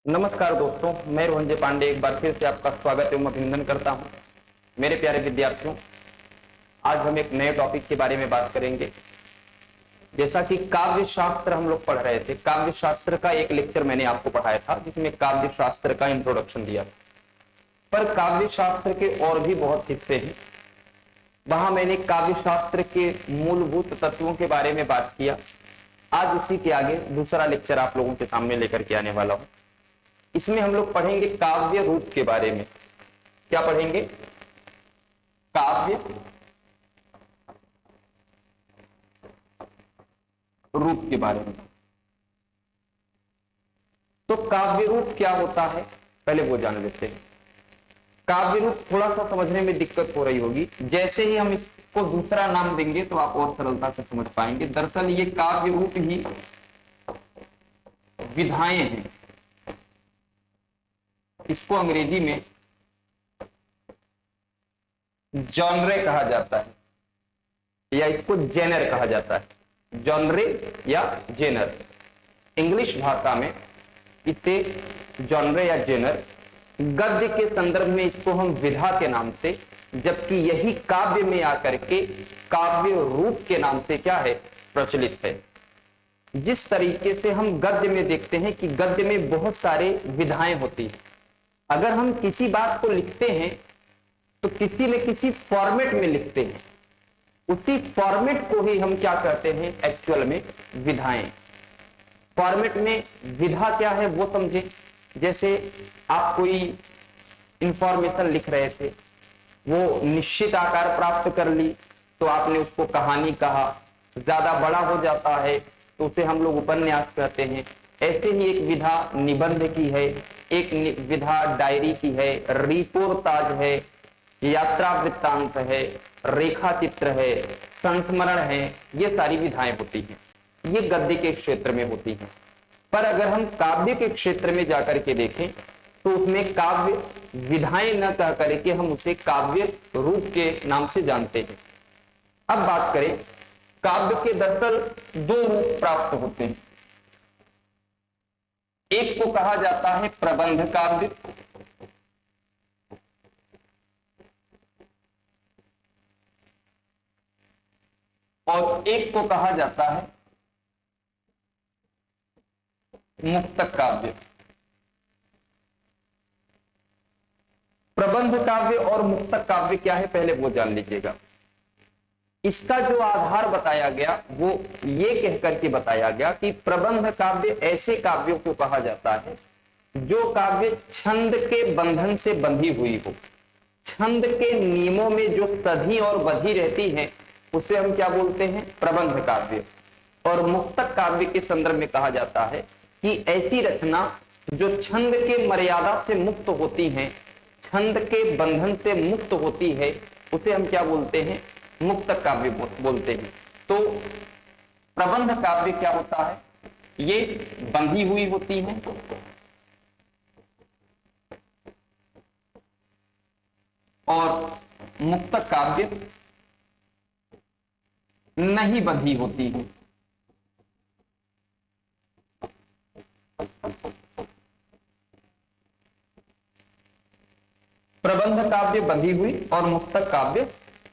नमस्कार दोस्तों, मैं रोहन पांडे एक बार फिर से आपका स्वागत एवं अभिनंदन करता हूं। मेरे प्यारे विद्यार्थियों, आज हम एक नए टॉपिक के बारे में बात करेंगे। जैसा कि काव्य शास्त्र हम लोग पढ़ रहे थे, काव्य शास्त्र का एक लेक्चर मैंने आपको पढ़ाया था जिसमें काव्य शास्त्र का इंट्रोडक्शन दिया था। पर काव्य शास्त्र के और भी बहुत हिस्से हैं। वहां मैंने काव्य शास्त्र के मूलभूत तत्वों के बारे में बात किया। आज उसी के आगे दूसरा लेक्चर आप लोगों के सामने लेकर के आने वाला हूं। इसमें हम लोग पढ़ेंगे काव्य रूप के बारे में। क्या पढ़ेंगे? काव्य रूप के बारे में। तो काव्य रूप क्या होता है, पहले वो जान लेते हैं। काव्य रूप थोड़ा सा समझने में दिक्कत हो रही होगी, जैसे ही हम इसको दूसरा नाम देंगे तो आप और सरलता से समझ पाएंगे। दरअसल ये काव्य रूप ही विधाएं हैं। इसको अंग्रेजी में जॉनरे कहा जाता है या इसको जेनर कहा जाता है। जॉनरे या जेनर, इंग्लिश भाषा में इसे जॉनरे या जेनर। गद्य के संदर्भ में इसको हम विधा के नाम से, जबकि यही काव्य में आकर के काव्य रूप के नाम से क्या है, प्रचलित है। जिस तरीके से हम गद्य में देखते हैं कि गद्य में बहुत सारे विधाएं होती हैं। अगर हम किसी बात को लिखते हैं तो किसी न किसी फॉर्मेट में लिखते हैं। उसी फॉर्मेट को ही हम क्या कहते हैं, एक्चुअल में विधाएं। फॉर्मेट में विधा क्या है वो समझे। जैसे आप कोई इंफॉर्मेशन लिख रहे थे, वो निश्चित आकार प्राप्त कर ली तो आपने उसको कहानी कहा। ज्यादा बड़ा हो जाता है तो उसे हम लोग उपन्यास कहते हैं। ऐसे ही एक विधा निबंध की है, एक विधा डायरी की है, रिपोर्टाज है, यात्रा वृत्तांत है, रेखा चित्र है, संस्मरण है। ये सारी विधाएं होती हैं, ये गद्य के क्षेत्र में होती हैं। पर अगर हम काव्य के क्षेत्र में जाकर के देखें तो उसमें काव्य विधाएं न कह करके हम उसे काव्य रूप के नाम से जानते हैं। अब बात करें, काव्य के दरअसल दो रूप प्राप्त होते हैं। एक को कहा जाता है प्रबंध काव्य और एक को कहा जाता है मुक्तक काव्य। प्रबंध काव्य और मुक्तक काव्य क्या है, पहले वो जान लीजिएगा। इसका जो आधार बताया गया वो ये कहकर के बताया गया कि प्रबंध काव्य ऐसे काव्यों को कहा जाता है जो काव्य छंद के बंधन से बंधी हुई हो। छंद के नियमों में जो सधी और बधी रहती है उसे हम क्या बोलते हैं, प्रबंध काव्य। और मुक्तक काव्य के संदर्भ में कहा जाता है कि ऐसी रचना जो छंद के मर्यादा से मुक्त होती है, छंद के बंधन से मुक्त होती है, उसे हम क्या बोलते हैं, मुक्तक काव्य बोलते हैं। तो प्रबंध काव्य क्या होता है, ये बंधी हुई होती है और मुक्तक काव्य नहीं बंधी होती है। प्रबंध काव्य बंधी हुई और मुक्तक काव्य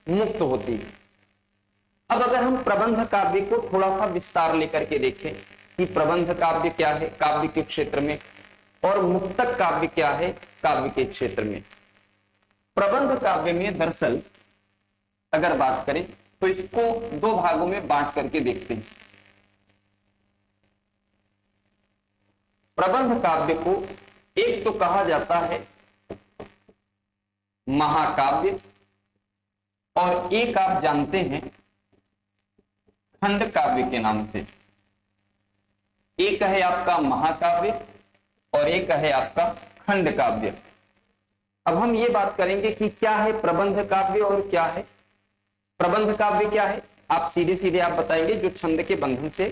मुक्त होती है। अब अगर हम प्रबंध काव्य को थोड़ा सा विस्तार लेकर के देखें कि प्रबंध काव्य क्या है काव्य के क्षेत्र में और मुक्तक काव्य क्या है काव्य के क्षेत्र में। प्रबंध काव्य में दरअसल अगर बात करें तो इसको दो भागों में बांट करके देखते हैं। प्रबंध काव्य को एक तो कहा जाता है महाकाव्य और एक आप जानते हैं खंड काव्य के नाम से। एक है आपका महाकाव्य और एक है आपका खंड काव्य। अब हम ये बात करेंगे कि क्या है प्रबंध काव्य और क्या है प्रबंध काव्य। क्या है आप सीधे सीधे आप बताएंगे, जो छंद के बंधन से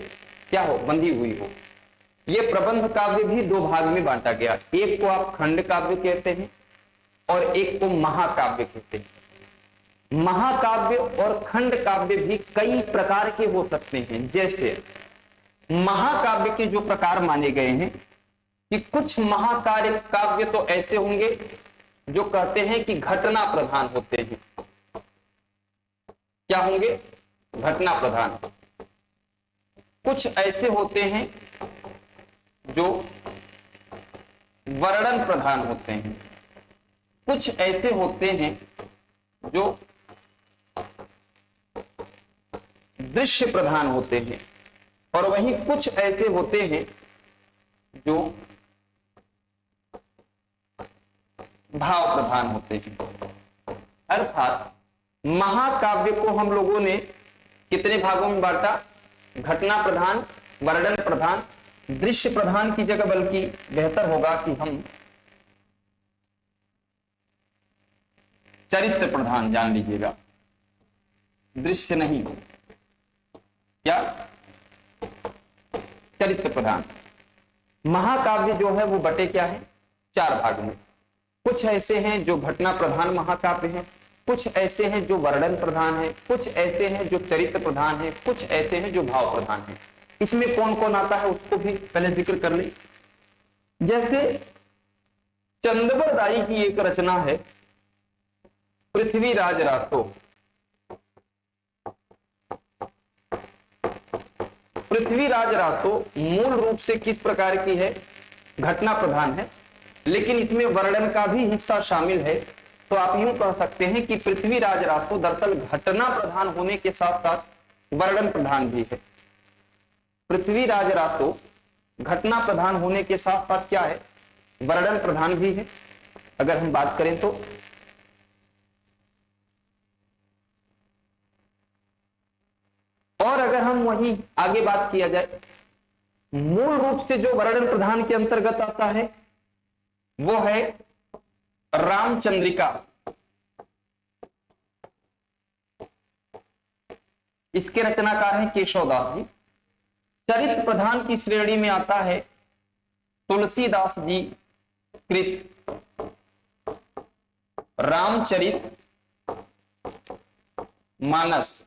क्या हो, बंधी हुई हो। ये प्रबंध काव्य भी दो भाग में बांटा गया, एक को आप खंड काव्य कहते हैं और एक को महाकाव्य कहते हैं। महाकाव्य और खंड काव्य भी कई प्रकार के हो सकते हैं। जैसे महाकाव्य के जो प्रकार माने गए हैं कि कुछ महाकाव्य काव्य तो ऐसे होंगे जो कहते हैं कि घटना प्रधान होते हैं। क्या होंगे? घटना प्रधान। कुछ ऐसे होते हैं जो वर्णन प्रधान होते हैं। कुछ ऐसे होते हैं जो दृश्य प्रधान होते हैं, और वहीं कुछ ऐसे होते हैं जो भाव प्रधान होते हैं। अर्थात महाकाव्य को हम लोगों ने कितने भागों में बांटा? घटना प्रधान, वर्णन प्रधान, दृश्य प्रधान की जगह बल्कि बेहतर होगा कि हम चरित्र प्रधान जान लीजिएगा, दृश्य नहीं। क्या? चरित्र प्रधान। महाकाव्य जो है वो बटे क्या है? 4 भाग में। कुछ ऐसे हैं जो घटना प्रधान महाकाव्य हैं, कुछ ऐसे हैं जो वर्णन प्रधान है, कुछ ऐसे हैं जो चरित्र प्रधान है, कुछ ऐसे हैं जो भाव प्रधान है। इसमें कौन कौन आता है उसको भी पहले जिक्र कर ले। जैसे चंदबरदाई की एक रचना है पृथ्वीराज रासो। पृथ्वीराज रासो मूल रूप से किस प्रकार की है? घटना प्रधान है, लेकिन इसमें वर्णन का भी हिस्सा शामिल है। तो आप यूं कह सकते हैं कि पृथ्वीराज रासो दरअसल घटना प्रधान होने के साथ साथ वर्णन प्रधान भी है। पृथ्वीराज रासो घटना प्रधान होने के साथ साथ क्या है? वर्णन प्रधान भी है। अगर हम बात करें तो और अगर हम वहीं आगे बात किया जाए, मूल रूप से जो वर्णन प्रधान के अंतर्गत आता है वो है रामचंद्रिका। इसके रचनाकार हैं केशवदास जी। चरित्र प्रधान की श्रेणी में आता है तुलसीदास जी कृत रामचरित मानस,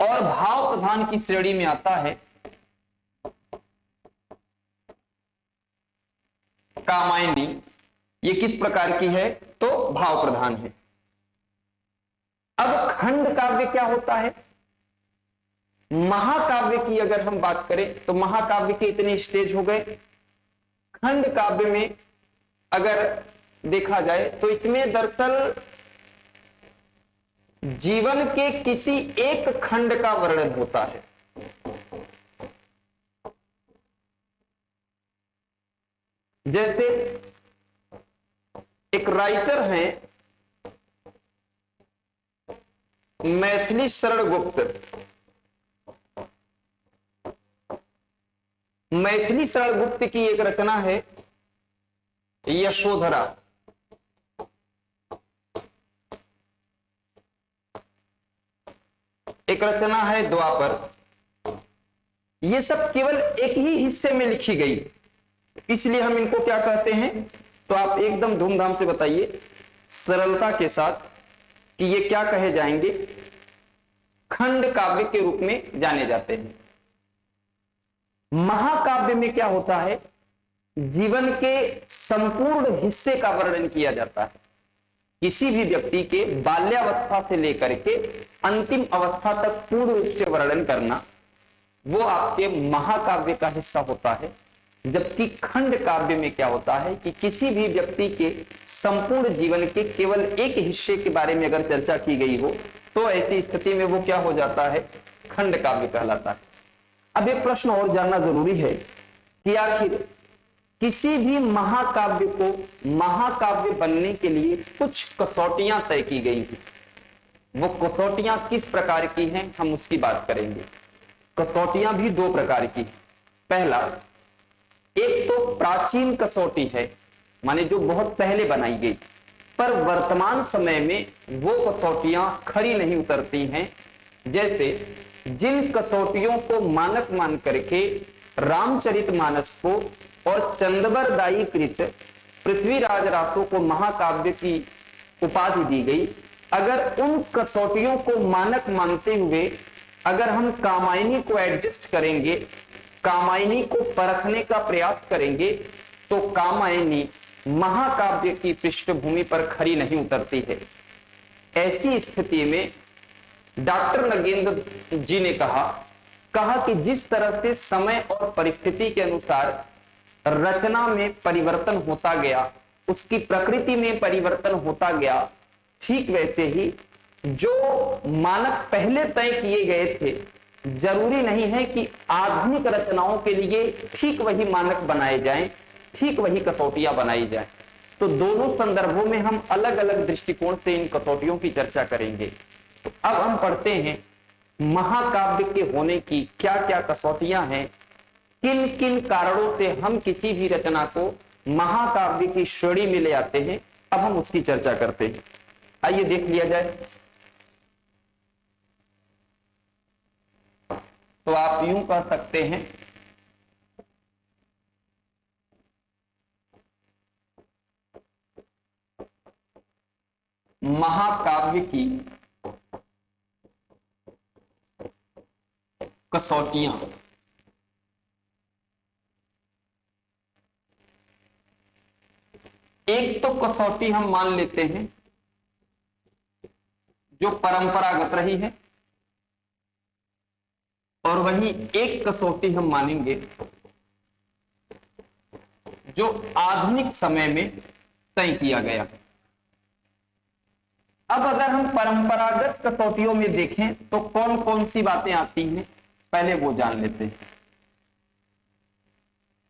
और भाव प्रधान की श्रेणी में आता है कामायनी। ये किस प्रकार की है? तो भाव प्रधान है। अब खंड काव्य क्या होता है? महाकाव्य की अगर हम बात करें तो महाकाव्य के इतने स्टेज हो गए। खंड काव्य में अगर देखा जाए तो इसमें दरअसल जीवन के किसी एक खंड का वर्णन होता है। जैसे एक राइटर हैं मैथिली शरण गुप्त। मैथिली शरण गुप्त की एक रचना है यशोधरा। एक रचना है द्वापर। ये सब केवल एक ही हिस्से में लिखी गई, इसलिए हम इनको क्या कहते हैं? तो आप एकदम धूमधाम से बताइए सरलता के साथ कि ये क्या कहे जाएंगे? खंड काव्य के रूप में जाने जाते हैं। महाकाव्य में क्या होता है? जीवन के संपूर्ण हिस्से का वर्णन किया जाता है। किसी भी व्यक्ति के बाल्यावस्था से लेकर के अंतिम अवस्था तक पूर्ण रूप से वर्णन करना, वो आपके महाकाव्य का हिस्सा होता है। जबकि खंड काव्य में क्या होता है कि किसी भी व्यक्ति के संपूर्ण जीवन के केवल एक हिस्से के बारे में अगर चर्चा की गई हो तो ऐसी स्थिति में वो क्या हो जाता है? खंड काव्य कहलाता है। अब एक प्रश्न और जानना जरूरी है कि आखिर किसी भी महाकाव्य को महाकाव्य बनने के लिए कुछ कसौटियां तय की गई हैं। वो कसौटियां किस प्रकार की हैं, हम उसकी बात करेंगे। कसौटियां भी 2 प्रकार की। पहला, एक तो प्राचीन कसौटी है, माने जो बहुत पहले बनाई गई, पर वर्तमान समय में वो कसौटियां खरी नहीं उतरती हैं। जैसे जिन कसौटियों को मानक मान करके रामचरितमानस को और चंदबरदाई कृत पृथ्वीराज रासो को महाकाव्य की उपाधि दी गई, अगर उन कसौटियों को मानक मानते हुए अगर हम कामायनी को एडजस्ट करेंगे, कामायनी को परखने का प्रयास करेंगे, तो कामायनी महाकाव्य की पृष्ठभूमि पर खरी नहीं उतरती है। ऐसी स्थिति में डॉक्टर नगेंद्र जी ने कहा कि जिस तरह से समय और परिस्थिति के अनुसार रचना में परिवर्तन होता गया, उसकी प्रकृति में परिवर्तन होता गया, ठीक वैसे ही जो मानक पहले तय किए गए थे, जरूरी नहीं है कि आधुनिक रचनाओं के लिए ठीक वही मानक बनाए जाएं, ठीक वही कसौटियां बनाई जाएं। तो दोनों संदर्भों में हम अलग अलग दृष्टिकोण से इन कसौटियों की चर्चा करेंगे। तो अब हम पढ़ते हैं महाकाव्य के होने की क्या क्या कसौटियां हैं, किन किन कारणों से हम किसी भी रचना को महाकाव्य की श्रेणी में ले आते हैं। अब हम उसकी चर्चा करते हैं। आइए देख लिया जाए। तो आप यूं कह सकते हैं महाकाव्य की कसौटियां। एक तो कसौटी हम मान लेते हैं जो परंपरागत रही है, और वहीं एक कसौटी हम मानेंगे जो आधुनिक समय में तय किया गया है। अब अगर हम परंपरागत कसौटियों में देखें तो कौन कौन सी बातें आती हैं, पहले वो जान लेते हैं।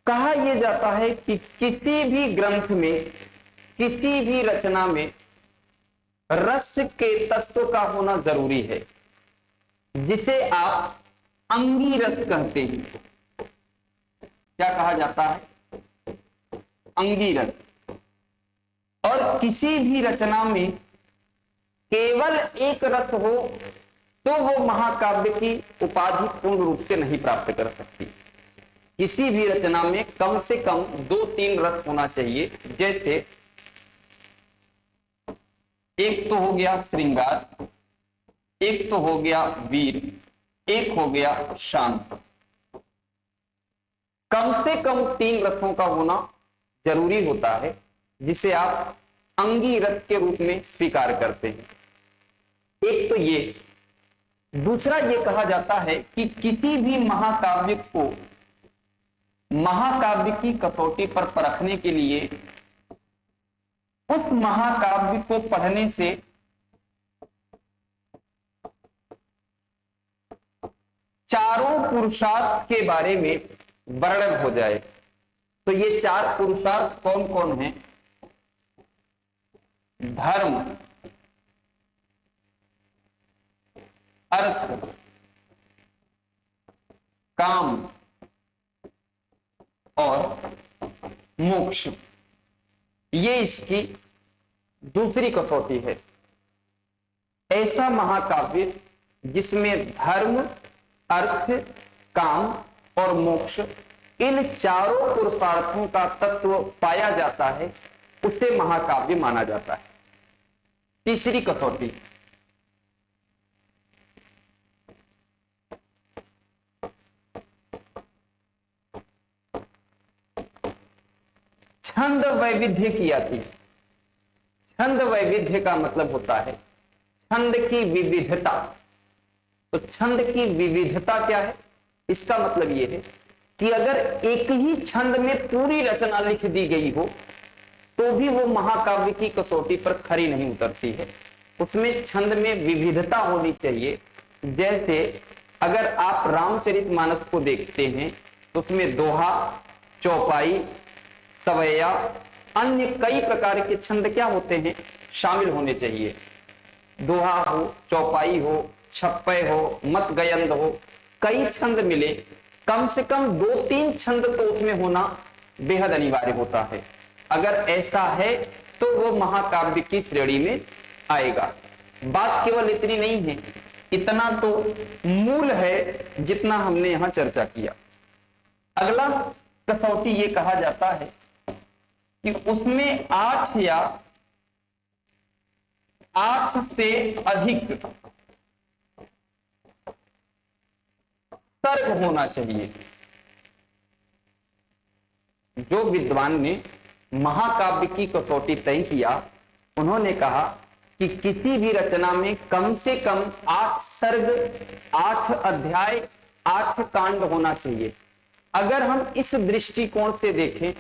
कहा यह जाता है कि किसी भी ग्रंथ में, किसी भी रचना में रस के तत्व का होना जरूरी है, जिसे आप अंगी रस कहते हैं। क्या कहा जाता है? अंगी रस। और किसी भी रचना में केवल एक रस हो तो वो महाकाव्य की उपाधि पूर्ण रूप से नहीं प्राप्त कर सकती। किसी भी रचना में कम से कम 2-3 रस होना चाहिए। जैसे एक तो हो गया श्रृंगार, एक तो हो गया वीर, एक हो गया शांत। कम से कम 3 रसों का होना जरूरी होता है, जिसे आप अंगी रस के रूप में स्वीकार करते हैं। एक तो ये। दूसरा ये कहा जाता है कि किसी भी महाकाव्य को महाकाव्य की कसौटी पर परखने के लिए उस महाकाव्य को पढ़ने से चारों पुरुषार्थ के बारे में वर्णन हो जाए। तो ये 4 पुरुषार्थ कौन कौन हैं? धर्म, अर्थ, काम और मोक्ष। ये इसकी दूसरी कसौटी है। ऐसा महाकाव्य जिसमें धर्म, अर्थ, काम और मोक्ष, इन चारों पुरुषार्थों का तत्व पाया जाता है, उसे महाकाव्य माना जाता है। तीसरी कसौटी, छंद वैविध्य की आती है। छंद वैविध्य का मतलब होता है छंद की विविधता। तो छंद की विविधता क्या है? इसका मतलब यह है कि अगर एक ही छंद में पूरी रचना लिख दी गई हो तो भी वो महाकाव्य की कसौटी पर खरी नहीं उतरती है। उसमें छंद में विविधता होनी चाहिए। जैसे अगर आप रामचरितमानस को देखते हैं तो उसमें दोहा, चौपाई, सवैया, अन्य कई प्रकार के छंद क्या होते हैं? शामिल होने चाहिए। दोहा हो, चौपाई हो, छप्पय हो, मतगयंद हो, कई छंद मिले, कम से कम 2-3 छंद तो उसमें होना बेहद अनिवार्य होता है। अगर ऐसा है तो वो महाकाव्य की श्रेणी में आएगा। बात केवल इतनी नहीं है, इतना तो मूल है जितना हमने यहां चर्चा किया। अगला कसौटी ये कहा जाता है कि उसमें 8 या 8 से अधिक सर्ग होना चाहिए। जो विद्वान ने महाकाव्य की कसौटी तय किया, उन्होंने कहा कि किसी भी रचना में कम से कम 8 सर्ग, 8 अध्याय, 8 कांड होना चाहिए। अगर हम इस दृष्टिकोण से देखें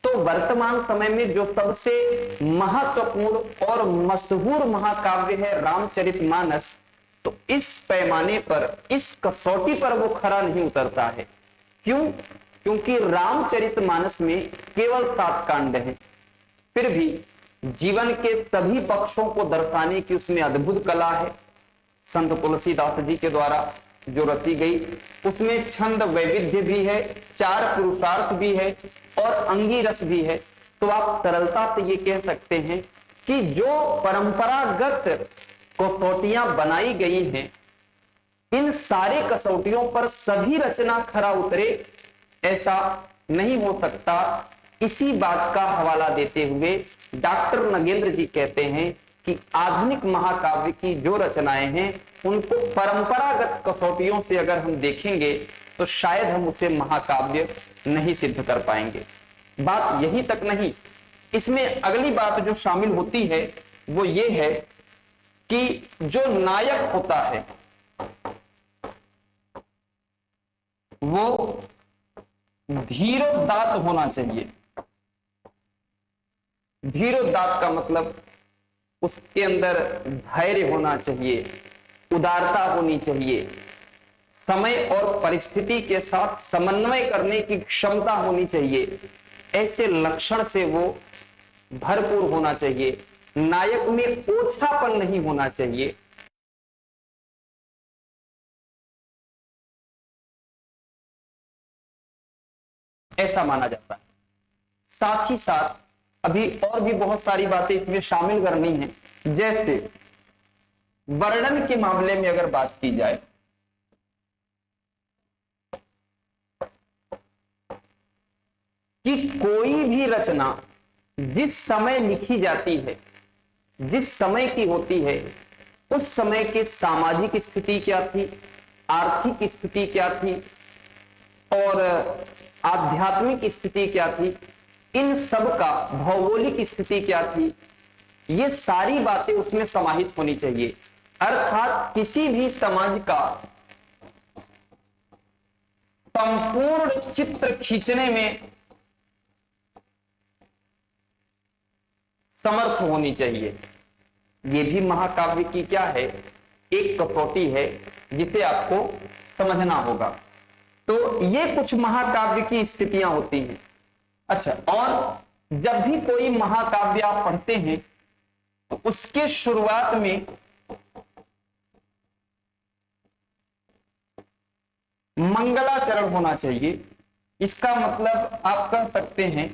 तो वर्तमान समय में जो सबसे महत्वपूर्ण और मशहूर महाकाव्य है रामचरितमानस, तो इस पैमाने पर, इस कसौटी पर वो खरा नहीं उतरता है। क्यों? क्योंकि रामचरितमानस में केवल 7 कांड हैं, फिर भी जीवन के सभी पक्षों को दर्शाने की उसमें अद्भुत कला है। संत तुलसीदास जी के द्वारा जो रची गई, उसमें छंद वैविध्य भी है, 4 पुरुषार्थ भी है और अंगी रस भी है। तो आप सरलता से ये कह सकते हैं कि जो परंपरागत कसौटियां बनाई गई हैं, इन सारे कसौटियों पर सभी रचना खरा उतरे, ऐसा नहीं हो सकता। इसी बात का हवाला देते हुए डॉक्टर नगेंद्र जी कहते हैं कि आधुनिक महाकाव्य की जो रचनाएं हैं, उनको परंपरागत कसौटियों से अगर हम देखेंगे तो शायद हम उसे महाकाव्य नहीं सिद्ध कर पाएंगे। बात यही तक नहीं, इसमें अगली बात जो शामिल होती है वो ये है कि जो नायक होता है वो धीरोदात्त होना चाहिए। धीरोदात्त का मतलब उसके अंदर धैर्य होना चाहिए, उदारता होनी चाहिए, समय और परिस्थिति के साथ समन्वय करने की क्षमता होनी चाहिए। ऐसे लक्षण से वो भरपूर होना चाहिए। नायक में ओछापन नहीं होना चाहिए। ऐसा माना जाता है। साथ ही साथ अभी और भी बहुत सारी बातें इसमें शामिल करनी है। जैसे वर्णन के मामले में अगर बात की जाए कि कोई भी रचना जिस समय लिखी जाती है, जिस समय की होती है, उस समय के सामाजिक स्थिति क्या थी, आर्थिक स्थिति क्या थी और आध्यात्मिक स्थिति क्या थी, इन सब का भौगोलिक स्थिति क्या थी, ये सारी बातें उसमें समाहित होनी चाहिए। अर्थात किसी भी समाज का संपूर्ण चित्र खींचने में समर्थ होनी चाहिए। ये भी महाकाव्य की क्या है, एक कसौटी है जिसे आपको समझना होगा। तो ये कुछ महाकाव्य की स्थितियां होती हैं। अच्छा, और जब भी कोई महाकाव्य आप पढ़ते हैं तो उसके शुरुआत में मंगलाचरण होना चाहिए। इसका मतलब आप कह सकते हैं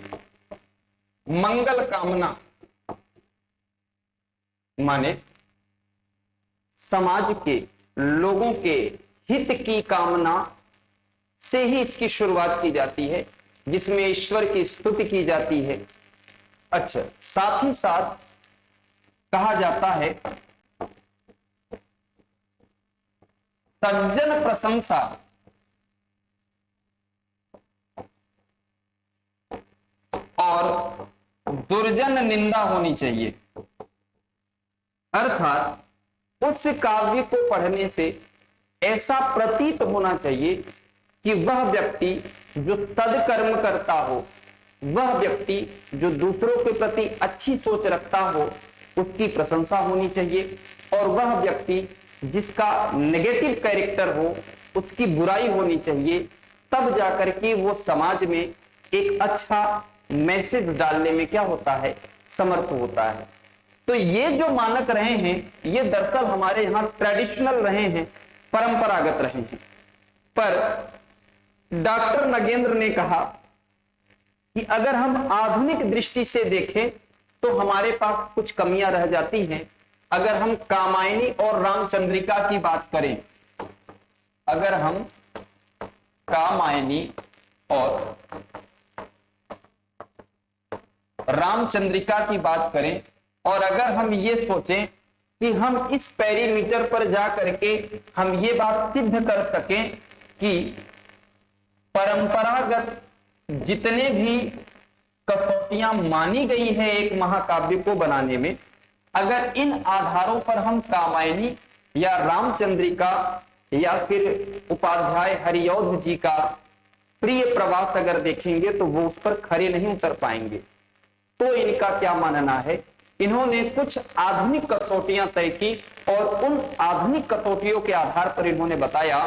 मंगल कामना, माने समाज के लोगों के हित की कामना से ही इसकी शुरुआत की जाती है, जिसमें ईश्वर की स्तुति की जाती है। अच्छा, साथ ही साथ कहा जाता है सज्जन प्रशंसा और दुर्जन निंदा होनी चाहिए। अर्थात उस काव्य को पढ़ने से ऐसा प्रतीत होना चाहिए कि वह व्यक्ति जो सदकर्म करता हो, वह व्यक्ति जो दूसरों के प्रति अच्छी सोच रखता हो, उसकी प्रशंसा होनी चाहिए, और वह व्यक्ति जिसका नेगेटिव कैरेक्टर हो, उसकी बुराई होनी चाहिए। तब जाकर के वो समाज में एक अच्छा मैसेज डालने में क्या होता है, समर्थ होता है। तो ये जो मानक रहे हैं, ये दरअसल हमारे यहां ट्रेडिशनल रहे हैं, परंपरागत रहे हैं। पर डॉक्टर नगेंद्र ने कहा कि अगर हम आधुनिक दृष्टि से देखें तो हमारे पास कुछ कमियां रह जाती हैं। अगर हम कामायनी और रामचंद्रिका की बात करें, अगर हम कामायनी और रामचंद्रिका की बात करें, और अगर हम ये सोचें कि हम इस पेरीमीटर पर जा करके हम ये बात सिद्ध कर सकें कि परंपरागत जितने भी कसौटियां मानी गई है एक महाकाव्य को बनाने में, अगर इन आधारों पर हम कामायनी या रामचंद्रिका या फिर उपाध्याय हरिऔध जी का प्रिय प्रवास अगर देखेंगे तो वो उस पर खरे नहीं उतर पाएंगे। तो इनका क्या मानना है, इन्होंने कुछ आधुनिक कसौटियां तय की और उन आधुनिक कसौटियों के आधार पर इन्होंने बताया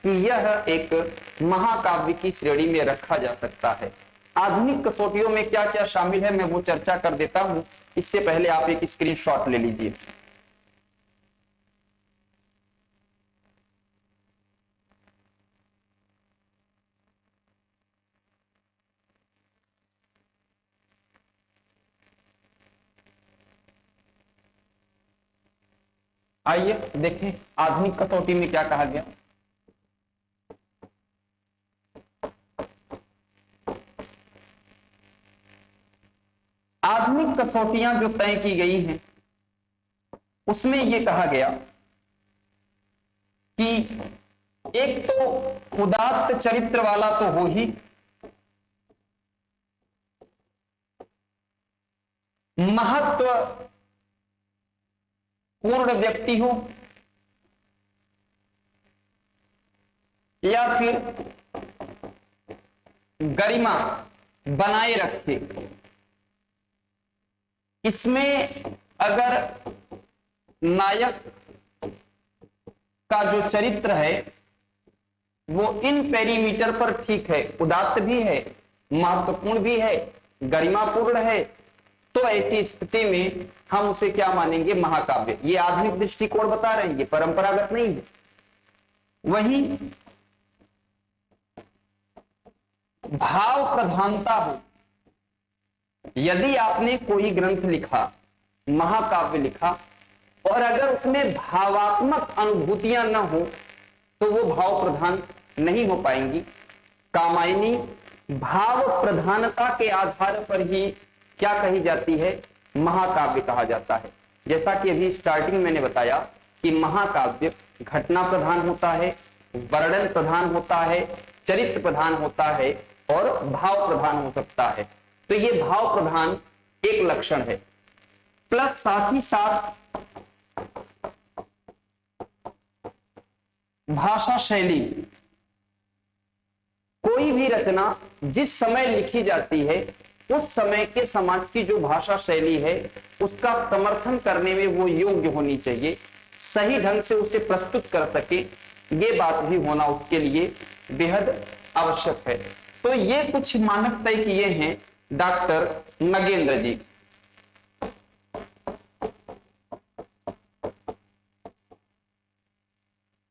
कि यह एक महाकाव्य की श्रेणी में रखा जा सकता है। आधुनिक कसौटियों में क्या क्या शामिल है मैं वो चर्चा कर देता हूं, इससे पहले आप एक स्क्रीनशॉट ले लीजिए। आइए देखें आधुनिक कसौटी में क्या कहा गया। आधुनिक कसौटियां जो तय की गई हैं उसमें यह कहा गया कि एक तो उदात्त चरित्र वाला तो हो ही, महत्व पूर्ण व्यक्ति हो, या फिर गरिमा बनाए रखे। इसमें अगर नायक का जो चरित्र है वो इन पेरीमीटर पर ठीक है, उदात्त भी है, महत्वपूर्ण भी है, गरिमापूर्ण है, तो ऐसी स्थिति में हम उसे क्या मानेंगे, महाकाव्य। ये आधुनिक दृष्टिकोण बता रहे हैं, ये परंपरागत नहीं है। वहीं भाव प्रधानता हो, यदि आपने कोई ग्रंथ लिखा, महाकाव्य लिखा, और अगर उसमें भावात्मक अनुभूतियां न हो तो वो भाव प्रधान नहीं हो पाएंगी। कामायनी भाव प्रधानता के आधार पर ही क्या कही जाती है, महाकाव्य कहा जाता है। जैसा कि अभी स्टार्टिंग मैंने बताया कि महाकाव्य घटना प्रधान होता है, वर्णन प्रधान होता है, चरित्र प्रधान होता है और भाव प्रधान हो सकता है। तो ये भाव प्रधान एक लक्षण है, प्लस साथ ही साथ भाषा शैली। कोई भी रचना जिस समय लिखी जाती है उस समय के समाज की जो भाषा शैली है उसका समर्थन करने में वो योग्य होनी चाहिए, सही ढंग से उसे प्रस्तुत कर सके, ये बात भी होना उसके लिए बेहद आवश्यक है। तो ये कुछ मानक तय किए हैं डॉक्टर नगेंद्र जी।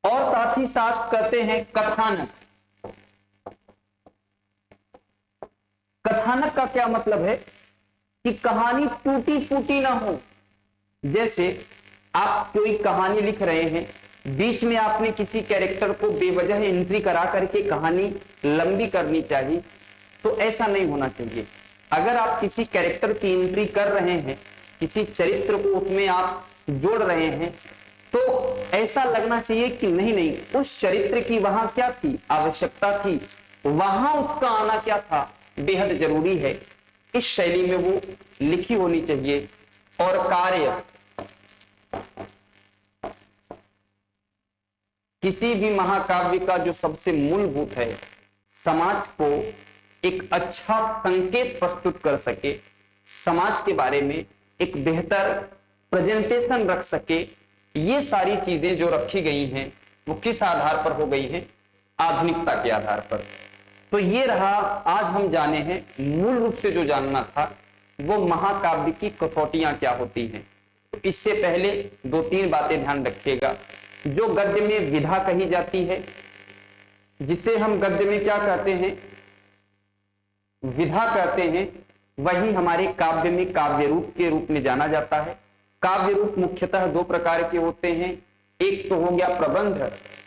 और साथ ही साथ कहते हैं कथानक। कथानक का क्या मतलब है कि कहानी टूटी फूटी ना हो। जैसे आप कोई कहानी लिख रहे हैं, बीच में आपने किसी कैरेक्टर को बेवजह एंट्री करा करके कहानी लंबी करनी चाहिए, तो ऐसा नहीं होना चाहिए। अगर आप किसी कैरेक्टर की एंट्री कर रहे हैं, किसी चरित्र को उसमें आप जोड़ रहे हैं, तो ऐसा लगना चाहिए कि नहीं नहीं, उस चरित्र की वहां क्या थी, आवश्यकता थी, वहां उसका आना क्या था, बेहद जरूरी है। इस शैली में वो लिखी होनी चाहिए। और कार्य, किसी भी महाकाव्य का जो सबसे मूलभूत है, समाज को एक अच्छा संकेत प्रस्तुत कर सके, समाज के बारे में एक बेहतर प्रेजेंटेशन रख सके। ये सारी चीजें जो रखी गई हैं वो किस आधार पर हो गई हैं, आधुनिकता के आधार पर। तो ये रहा, आज हम जाने हैं, मूल रूप से जो जानना था वो महाकाव्य की कसौटियां क्या होती हैं। तो इससे पहले दो तीन बातें ध्यान रखिएगा। जो गद्य में विधा कही जाती है, जिसे हम गद्य में क्या कहते हैं, विधा कहते हैं, वही हमारे काव्य में काव्य रूप के रूप में जाना जाता है। काव्य रूप मुख्यतः दो प्रकार के होते हैं, एक तो हो गया प्रबंध,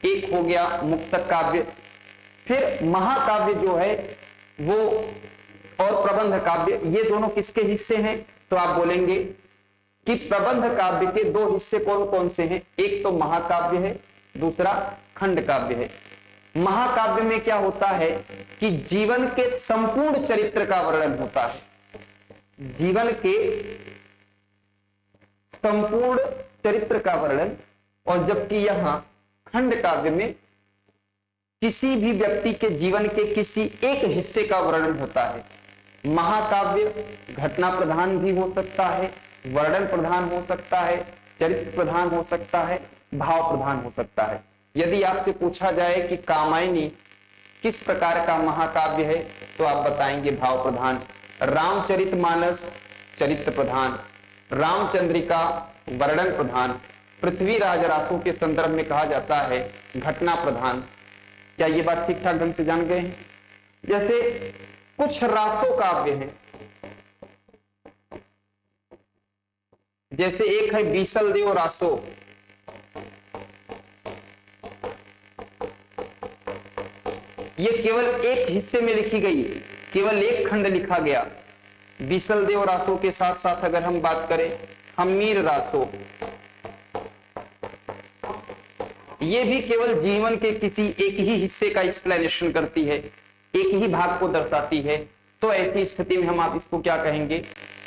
एक हो गया मुक्तक काव्य। फिर महाकाव्य जो है वो और प्रबंध काव्य, ये दोनों किसके हिस्से हैं, तो आप बोलेंगे कि प्रबंध काव्य के दो हिस्से कौन कौन से हैं, एक तो महाकाव्य है, दूसरा खंड काव्य है। महाकाव्य में क्या होता है कि जीवन के संपूर्ण चरित्र का वर्णन होता है, जीवन के संपूर्ण चरित्र का वर्णन, और जबकि यहां खंड काव्य में किसी भी व्यक्ति के जीवन के किसी एक हिस्से का वर्णन होता है। महाकाव्य घटना प्रधान भी हो सकता है, वर्णन प्रधान हो सकता है, चरित्र प्रधान हो सकता है, भाव प्रधान हो सकता है। यदि आपसे पूछा जाए कि कामायनी किस प्रकार का महाकाव्य है, तो आप बताएंगे भाव प्रधान। रामचरितमानस चरित्र प्रधान, रामचंद्रिका वर्णन प्रधान, पृथ्वीराज रासों के संदर्भ में कहा जाता है घटना प्रधान। क्या ये बात ठीक ठाक ढंग से जान गए हैं? जैसे कुछ रासो काव्य हैं, जैसे एक है बीसल देव रासो, ये केवल एक हिस्से में लिखी गई, केवल एक खंड लिखा गया। बीसल देव रासो के साथ साथ अगर हम बात करें हमीर रासो, ये भी केवल जीवन के किसी एक ही हिस्से का एक्सप्लेनेशन करती है, एक ही भाग को दर्शाती है। तो ऐसी स्थिति में हम आप इसको क्या कहेंगे?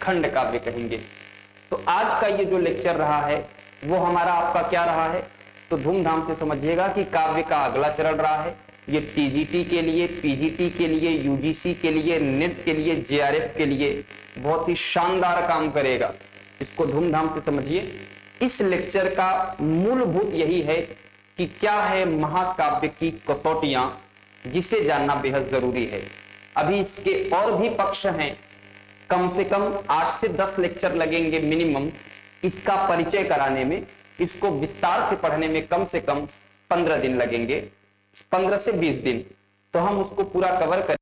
खंड काव्य कहेंगे। तो आज का ये जो लेक्चर रहा है वो हमारा आपका क्या रहा है? तो धूमधाम से समझिएगा कि काव्य का अगला चरण रहा है। ये टीजीटी के लिए, पीजीटी के लिए, यूजीसी के लिए, नेट के लिए, जेआरएफ के लिए बहुत ही शानदार काम करेगा। इसको धूमधाम से समझिए। इस लेक्चर का मूलभूत यही है कि क्या है महाकाव्य की कसौटियां, जिसे जानना बेहद जरूरी है। अभी इसके और भी पक्ष हैं, कम से कम 8 से 10 लेक्चर लगेंगे मिनिमम इसका परिचय कराने में। इसको विस्तार से पढ़ने में कम से कम 15 दिन लगेंगे, 15 से 20 दिन। तो हम उसको पूरा कवर करें।